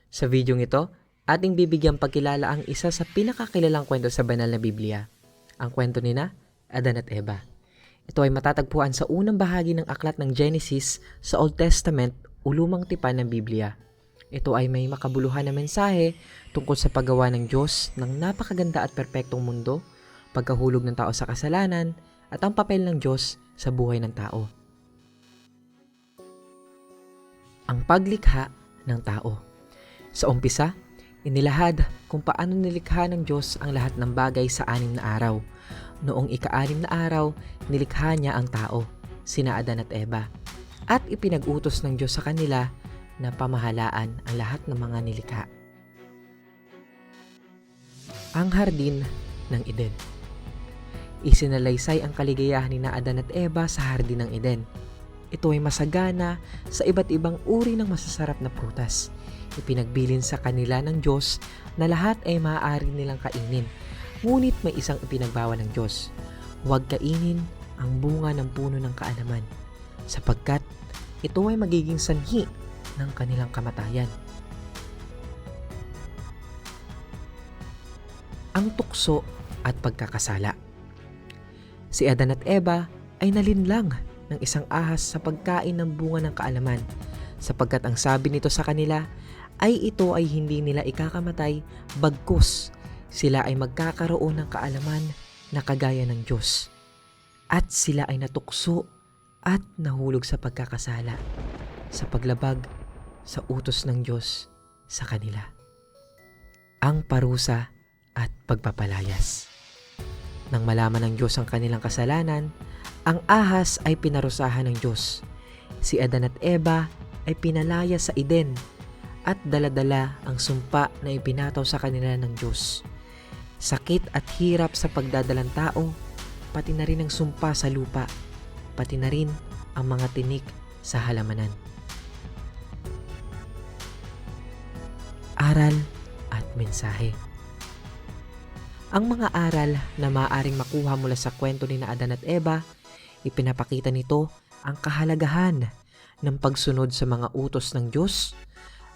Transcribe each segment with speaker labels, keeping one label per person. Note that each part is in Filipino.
Speaker 1: Sa videong ito, ating bibigyang pagkilala ang isa sa pinakakilalang kwento sa banal na Biblia, ang kwento nina Adan at Eva. Ito ay matatagpuan sa unang bahagi ng aklat ng Genesis sa Old Testament o lumang tipan ng Biblia. Ito ay may makabuluhan na mensahe tungkol sa paggawa ng Diyos ng napakaganda at perpektong mundo, pagkahulog ng tao sa kasalanan, at ang papel ng Diyos sa buhay ng tao. Ang paglikha ng tao. Sa umpisa, inilahad kung paano nilikha ng Diyos ang lahat ng bagay sa 6 na araw. Noong ika-6 na araw, nilikha niya ang tao, sina Adan at Eva, at ipinag-utos ng Diyos sa kanila na pamahalaan ang lahat ng mga nilikha. Ang hardin ng Eden. Isinalaysay ang kaligayahan ni Adan at Eva sa hardin ng Eden. Ito ay masagana sa iba't ibang uri ng masasarap na prutas. Ipinagbilin sa kanila ng Diyos na lahat ay maaari nilang kainin. Ngunit may isang ipinagbawal ng Diyos. Huwag kainin ang bunga ng puno ng kaalaman, sapagkat ito ay magiging sanhi ng kanilang kamatayan. Ang tukso at pagkakasala. Si Adan at Eva ay nalinlang ng isang ahas sa pagkain ng bunga ng kaalaman, sapagkat ang sabi nito sa kanila ay ito ay hindi nila ikakamatay, bagkus sila ay magkakaroon ng kaalaman na kagaya ng Diyos. At sila ay natukso at nahulog sa pagkakasala, sa paglabag sa utos ng Diyos sa kanila. Ang parusa at pagpapalayas. Nang malaman ng Diyos ang kanilang kasalanan, ang ahas ay pinarusahan ng Diyos. Si Adan at Eva ay pinalaya sa Eden at daladala ang sumpa na ipinataw sa kanila ng Diyos. Sakit at hirap sa pagdadalang tao, pati na rin ang sumpa sa lupa, pati na rin ang mga tinik sa halamanan. Aral at mensahe. Ang mga aral na maaaring makuha mula sa kwento ni Adan at Eva, ipinapakita nito ang kahalagahan ng pagsunod sa mga utos ng Diyos,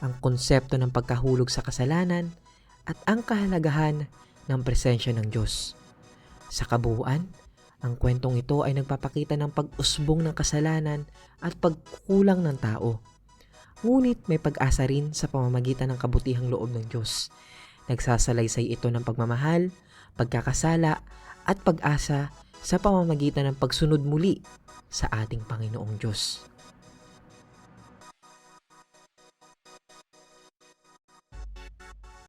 Speaker 1: ang konsepto ng pagkahulog sa kasalanan, at ang kahalagahan ng presensya ng Diyos. Sa kabuuan, ang kwentong ito ay nagpapakita ng pag-usbong ng kasalanan at pagkukulang ng tao. Ngunit may pag-asa rin sa pamamagitan ng kabutihang loob ng Diyos. Nagsasalaysay ito ng pagmamahal, pagkakasala, at pag-asa sa pamamagitan ng pagsunod muli sa ating Panginoong Diyos.